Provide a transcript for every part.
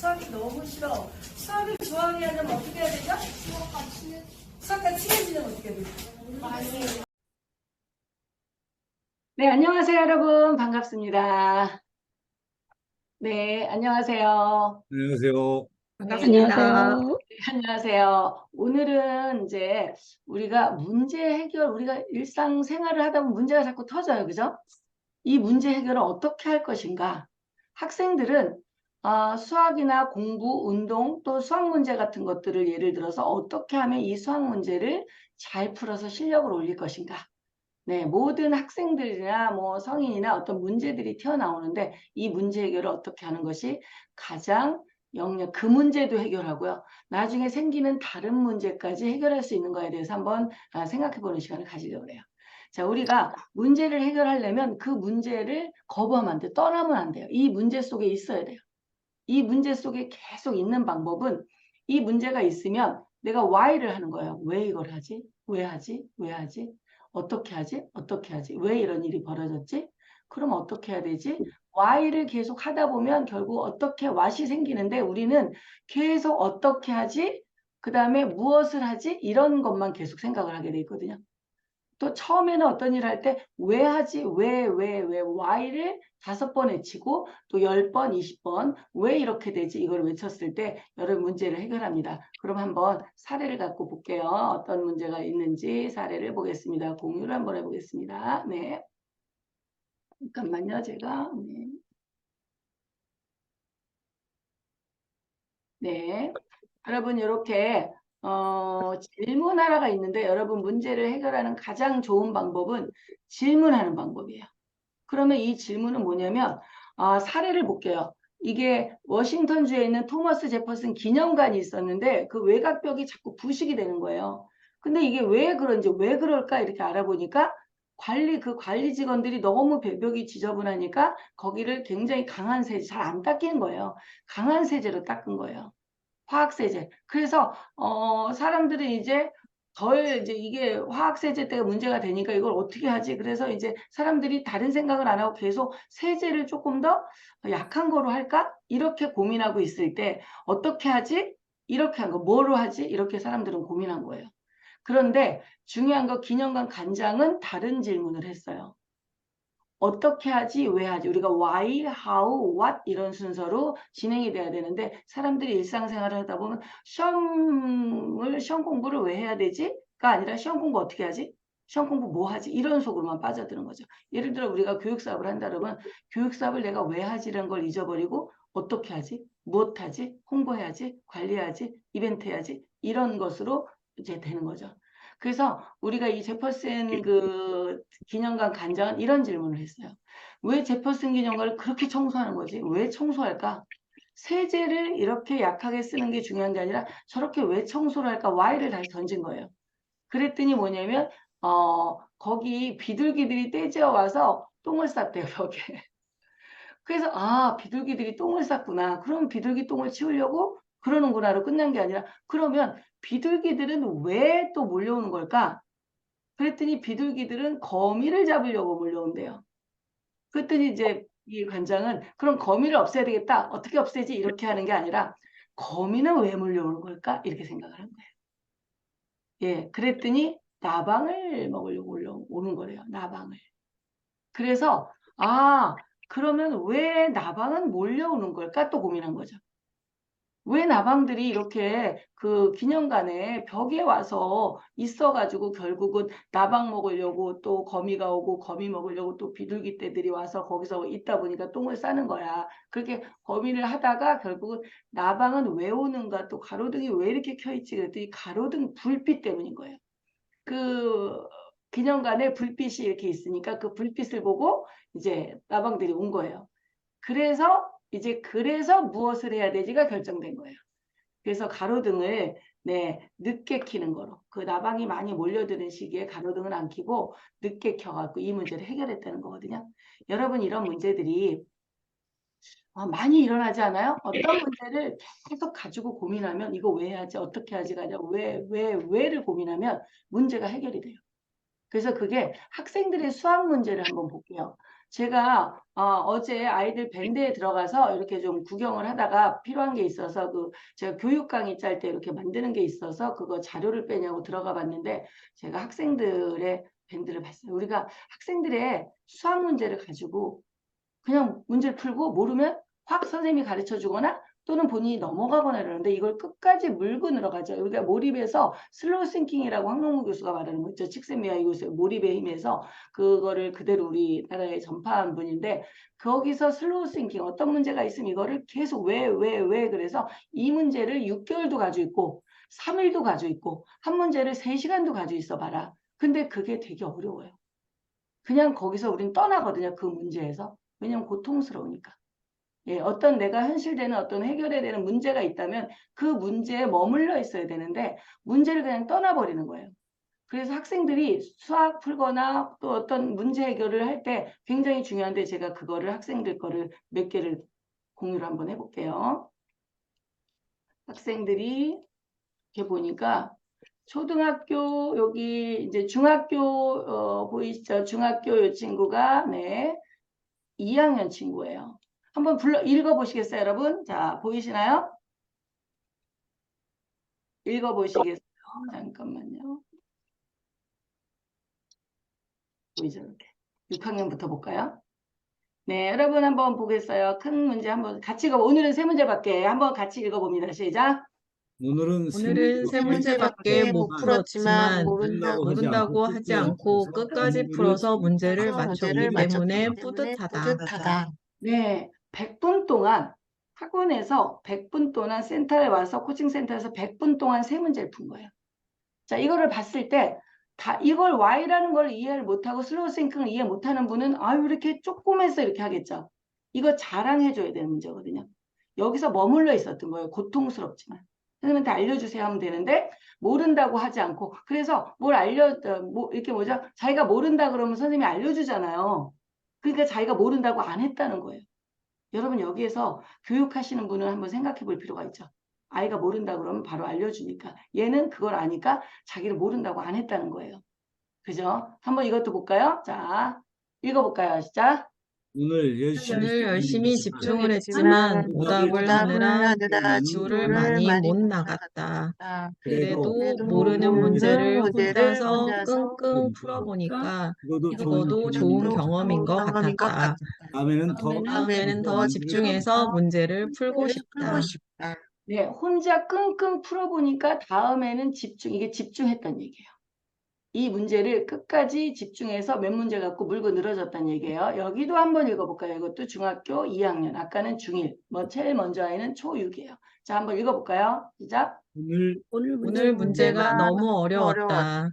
수학이 너무 싫어. 수학을 좋아하게 하려면 어떻게 해야 되죠? 수학과 친해지려면 어떻게 해야 되죠? 네, 안녕하세요, 여러분. 반갑습니다. 네, 안녕하세요. 안녕하세요. 네, 안녕하세요. 안녕하세요. 오늘은 이제 우리가 문제 해결, 우리가 일상생활을 하다 보면 문제가 자꾸 터져요. 그죠? 이 문제 해결을 어떻게 할 것인가? 학생들은 수학이나 공부, 운동, 또 수학 문제 같은 것들을 예를 들어서 어떻게 하면 이 수학 문제를 잘 풀어서 실력을 올릴 것인가? 네, 모든 학생들이나 뭐 성인이나 어떤 문제들이 튀어나오는데 이 문제 해결을 어떻게 하는 것이 가장 그 문제도 해결하고요. 나중에 생기는 다른 문제까지 해결할 수 있는 거에 대해서 한번 생각해 보는 시간을 가지려고 해요. 자, 우리가 문제를 해결하려면 그 문제를 거부하면 안 돼요. 떠나면 안 돼요. 이 문제 속에 있어야 돼요. 이 문제 속에 계속 있는 방법은 이 문제가 있으면 내가 why를 하는 거예요. 왜 이걸 하지? 왜 하지? 왜 하지? 어떻게 하지? 어떻게 하지? 왜 이런 일이 벌어졌지? 그럼 어떻게 해야 되지? why를 계속 하다 보면 결국 어떻게 what이 생기는데 우리는 계속 어떻게 하지? 그 다음에 무엇을 하지? 이런 것만 계속 생각을 하게 돼 있거든요. 또 처음에는 어떤 일을 할 때 왜 하지? 왜, why를 5번 외치고 또 10번, 20번 왜 이렇게 되지? 이걸 외쳤을 때 여러 문제를 해결합니다. 그럼 한번 사례를 갖고 볼게요. 어떤 문제가 있는지 사례를 보겠습니다. 공유를 한번 해보겠습니다. 네. 잠깐만요. 제가. 네. 네. 여러분 이렇게 질문 하나가 있는데 여러분 문제를 해결하는 가장 좋은 방법은 질문하는 방법이에요. 그러면 이 질문은 뭐냐면 사례를 볼게요. 이게 워싱턴주에 있는 토머스 제퍼슨 기념관이 있었는데 그 외곽벽이 자꾸 부식이 되는 거예요. 근데 이게 왜 그런지 왜 그럴까 이렇게 알아보니까 그 관리 직원들이 너무 벽이 지저분하니까 거기를 굉장히 강한 세제 잘 안 닦이는 거예요. 강한 세제로 닦은 거예요. 화학세제. 그래서 사람들은 이제 이제 이게 화학세제 때가 문제가 되니까 이걸 어떻게 하지? 그래서 이제 사람들이 다른 생각을 안 하고 계속 세제를 조금 더 약한 거로 할까? 이렇게 고민하고 있을 때 어떻게 하지? 이렇게 한 거. 뭐로 하지? 이렇게 사람들은 고민한 거예요. 그런데 중요한 거 기념관 관장은 다른 질문을 했어요. 어떻게 하지? 왜 하지? 우리가 why, how, what 이런 순서로 진행이 돼야 되는데 사람들이 일상생활을 하다 보면 시험 공부를 왜 해야 되지?가 아니라 시험 공부 어떻게 하지? 시험 공부 뭐 하지? 이런 속으로만 빠져드는 거죠. 예를 들어 우리가 교육사업을 한다 그러면 교육사업을 내가 왜 하지라는 걸 잊어버리고 어떻게 하지? 무엇 하지? 홍보해야지? 관리해야지? 이벤트 해야지? 이런 것으로 이제 되는 거죠. 그래서 우리가 이 제퍼슨 그 기념관 관장은 이런 질문을 했어요. 왜 제퍼슨 기념관을 그렇게 청소하는 거지? 왜 청소할까? 세제를 이렇게 약하게 쓰는 게 중요한 게 아니라 저렇게 왜 청소를 할까? Why를 다시 던진 거예요. 그랬더니 뭐냐면 거기 비둘기들이 떼지어 와서 똥을 쌌대요, 벽에. 그래서 비둘기들이 똥을 쌌구나. 그럼 비둘기 똥을 치우려고 그러는구나로 끝난 게 아니라 그러면 비둘기들은 왜 또 몰려오는 걸까? 그랬더니 비둘기들은 거미를 잡으려고 몰려온대요. 그랬더니 이제 이 관장은 그럼 거미를 없애야 되겠다. 어떻게 없애지? 이렇게 하는 게 아니라 거미는 왜 몰려오는 걸까? 이렇게 생각을 한 거예요. 예, 그랬더니 나방을 먹으려고 오는 거래요. 나방을. 그래서 그러면 왜 나방은 몰려오는 걸까? 또 고민한 거죠. 왜 나방들이 이렇게 그 기념관에 벽에 와서 있어가지고 결국은 나방 먹으려고 또 거미가 오고 거미 먹으려고 또 비둘기 떼들이 와서 거기서 있다 보니까 똥을 싸는 거야. 그렇게 고민을 하다가 결국은 나방은 왜 오는가 또 가로등이 왜 이렇게 켜있지 그랬더니 가로등 불빛 때문인 거예요. 그 기념관에 불빛이 이렇게 있으니까 그 불빛을 보고 이제 나방들이 온 거예요. 그래서 무엇을 해야 되지가 결정된 거예요. 그래서 가로등을 늦게 켜는 거로 그 나방이 많이 몰려드는 시기에 가로등을 안 켜고 늦게 켜갖고 이 문제를 해결했다는 거거든요. 여러분 이런 문제들이 많이 일어나지 않아요? 어떤 문제를 계속 가지고 고민하면 이거 왜 하지? 어떻게 하지가 아니라 왜를 고민하면 문제가 해결이 돼요. 그래서 그게 학생들의 수학 문제를 한번 볼게요. 제가 어제 아이들 밴드에 들어가서 이렇게 좀 구경을 하다가 필요한 게 있어서 제가 교육 강의 짤 때 이렇게 만드는 게 있어서 그거 자료를 빼냐고 들어가 봤는데 제가 학생들의 밴드를 봤어요. 우리가 학생들의 수학 문제를 가지고 그냥 문제를 풀고 모르면 확 선생님이 가르쳐 주거나 또는 본인이 넘어가거나 이러는데 이걸 끝까지 물고 늘어가죠. 우리가 몰입해서 슬로우 싱킹이라고 황동무 교수가 말하는 거 있죠. 칙센미아 교수의 몰입의 힘에서 그거를 그대로 우리나라에 전파한 분인데 거기서 슬로우 싱킹 어떤 문제가 있으면 이거를 계속 왜 그래서 이 문제를 6개월도 가지고 있고 3일도 가지고 있고 한 문제를 3시간도 가지고 있어 봐라. 근데 그게 되게 어려워요. 그냥 거기서 우린 떠나거든요. 그 문제에서. 왜냐면 고통스러우니까. 예, 어떤 내가 현실되는 어떤 해결해야 되는 문제가 있다면 그 문제에 머물러 있어야 되는데 문제를 그냥 떠나버리는 거예요. 그래서 학생들이 수학 풀거나 또 어떤 문제 해결을 할 때 굉장히 중요한데 제가 그거를 학생들 거를 몇 개를 공유를 한번 해볼게요. 학생들이 이렇게 보니까 초등학교 여기 이제 중학교 보이시죠? 중학교 이 친구가 네 2학년 친구예요. 한번 읽어보시겠어요, 여러분? 자, 보이시나요? 읽어보시겠어요? 잠깐만요. 보이죠? 이렇게. 6학년부터 볼까요? 네, 여러분 한번 보겠어요. 큰 문제 한번 같이 읽어. 오늘은 세 문제밖에 한번 같이 읽어봅니다. 시작. 오늘은 오늘은 세 문제밖에 못 풀었지만 모른다고 하지 않고 끝까지 풀어서 문제를 맞췄기 때문에 뿌듯하다. 네, 100분 동안 학원에서 100분 동안 센터에 와서 코칭 센터에서 100분 동안 세 문제를 푼 거예요. 자, 이거를 봤을 때 이걸 Y라는 걸 이해를 못하고 슬로우 싱킹을 이해 못하는 분은 아유 이렇게 조그매서 이렇게 하겠죠. 이거 자랑해줘야 되는 문제거든요. 여기서 머물러 있었던 거예요. 고통스럽지만. 선생님한테 알려주세요 하면 되는데 모른다고 하지 않고 그래서 이렇게 뭐죠? 자기가 모른다 그러면 선생님이 알려주잖아요. 그러니까 자기가 모른다고 안 했다는 거예요. 여러분 여기에서 교육하시는 분은 한번 생각해 볼 필요가 있죠. 아이가 모른다 그러면 바로 알려주니까. 얘는 그걸 아니까 자기를 모른다고 안 했다는 거예요. 그죠? 한번 이것도 볼까요? 자, 읽어볼까요? 시작. 오늘 열심히 집중을 했지만 오답을 하느라 기초를 많이 못 나갔다. 그래도 모르는 문제를 혼자서 끙끙 풀어보니까 이것도 좋은 경험인 것 같았다. 다음에는 더 집중해서 문제를 풀고 싶다. 네, 혼자 끙끙 풀어보니까 다음에는 이게 집중했던 얘기예요. 이 문제를 끝까지 집중해서 몇 문제 갖고 물고 늘어졌다는 얘기예요. 여기도 한번 읽어볼까요? 이것도 중학교 2학년. 아까는 중1. 제일 먼저 아이는 초6이에요. 자, 한번 읽어볼까요? 시작. 오늘 문제가 너무 어려웠다.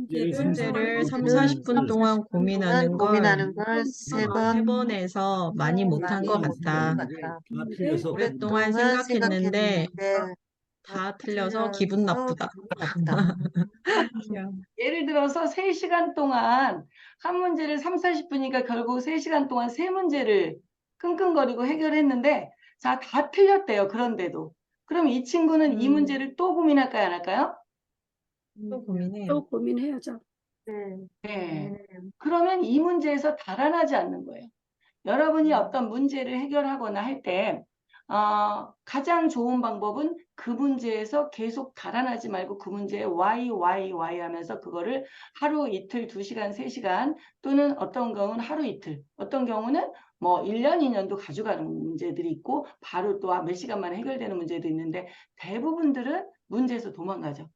문제를 3, 40분 동안 고민하는 걸 3번에서 많이 못한 것 같다. 오랫동안 생각했는데 다 틀려서 기분 나쁘다. 예를 들어서 3시간 동안 한 문제를 3, 40분이니까 결국 3시간 동안 세 문제를 끙끙거리고 해결했는데 자, 다 틀렸대요. 그런데도. 그럼 이 친구는 이 문제를 또 고민할까요? 안 할까요? 또 고민해요. 또 고민해야죠. 네. 그러면 이 문제에서 달아나지 않는 거예요. 여러분이 어떤 문제를 해결하거나 할 때 가장 좋은 방법은 그 문제에서 계속 달아나지 말고 그 문제에 Y 하면서 그거를 하루 이틀 2시간 3시간 또는 어떤 경우는 하루 이틀 어떤 경우는 뭐 1년 2년도 가져가는 문제들이 있고 바로 또 몇 시간 만에 해결되는 문제도 있는데 대부분들은 문제에서 도망가죠.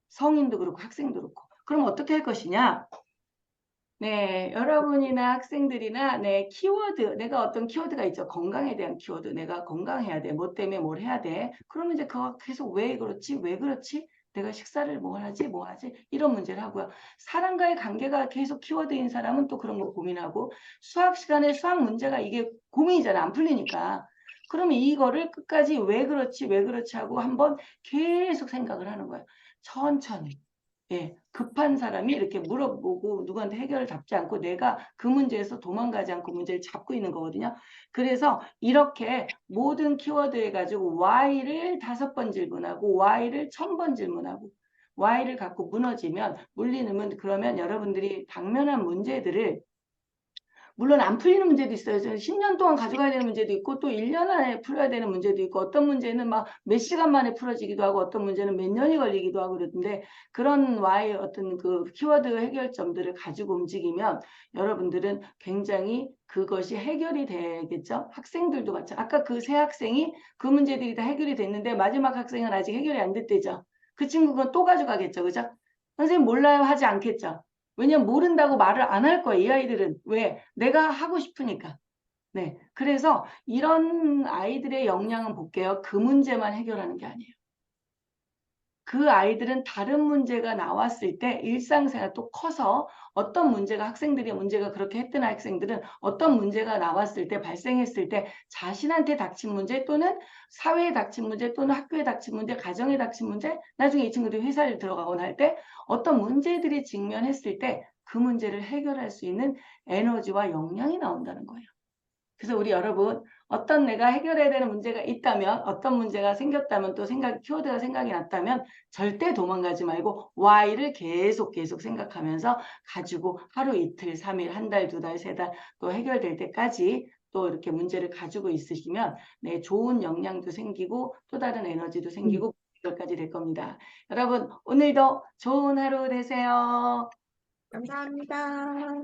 성인도 그렇고 학생도 그렇고. 그럼 어떻게 할 것이냐? 네, 여러분이나 학생들이나 키워드, 내가 어떤 키워드가 있죠. 건강에 대한 키워드. 내가 건강해야 돼. 뭐 때문에 뭘 해야 돼. 그러면 이제 그거 계속 왜 그렇지? 왜 그렇지? 내가 식사를 뭐 하지? 뭐 하지? 이런 문제를 하고요. 사람과의 관계가 계속 키워드인 사람은 또 그런 거 고민하고 수학 시간에 수학 문제가 이게 고민이잖아. 안 풀리니까. 그러면 이거를 끝까지 왜 그렇지? 왜 그렇지? 하고 한번 계속 생각을 하는 거예요. 천천히. 예, 급한 사람이 이렇게 물어보고 누구한테 해결을 잡지 않고 내가 그 문제에서 도망가지 않고 문제를 잡고 있는 거거든요. 그래서 이렇게 모든 키워드 해가지고 Y를 5번 질문하고 Y를 1000번 질문하고 Y를 갖고 무너지면 물리는 그러면 여러분들이 당면한 문제들을 물론 안 풀리는 문제도 있어요. 10년 동안 가져가야 되는 문제도 있고 또 1년 안에 풀어야 되는 문제도 있고 어떤 문제는 막 몇 시간 만에 풀어지기도 하고 어떤 문제는 몇 년이 걸리기도 하고 그러던데 그런 와의 어떤 그 키워드 해결점들을 가지고 움직이면 여러분들은 굉장히 그것이 해결이 되겠죠. 학생들도 마찬가지. 아까 그 세 학생이 그 문제들이 다 해결이 됐는데 마지막 학생은 아직 해결이 안 됐대죠. 그 친구가 또 가져가겠죠. 그죠? 선생님 몰라요 하지 않겠죠. 왜냐면 모른다고 말을 안 할 거예요. 이 아이들은. 왜? 내가 하고 싶으니까. 네. 그래서 이런 아이들의 역량은 볼게요. 그 문제만 해결하는 게 아니에요. 그 아이들은 다른 문제가 나왔을 때 일상생활 또 커서 어떤 문제가 학생들이 문제가 그렇게 했던 학생들은 어떤 문제가 나왔을 때 발생했을 때 자신한테 닥친 문제 또는 사회에 닥친 문제 또는 학교에 닥친 문제 가정에 닥친 문제 나중에 이 친구들이 회사를 들어가거나 할 때 어떤 문제들이 직면했을 때 그 문제를 해결할 수 있는 에너지와 역량이 나온다는 거예요. 그래서 우리 여러분 어떤 내가 해결해야 되는 문제가 있다면 어떤 문제가 생겼다면 또 키워드가 생각이 났다면 절대 도망가지 말고 why를 계속 생각하면서 가지고 하루 이틀 3일 한 달 두 달 세 달 또 해결될 때까지 또 이렇게 문제를 가지고 있으시면 네, 좋은 역량도 생기고 또 다른 에너지도 생기고 해결까지 될 겁니다. 여러분 오늘도 좋은 하루 되세요. 감사합니다.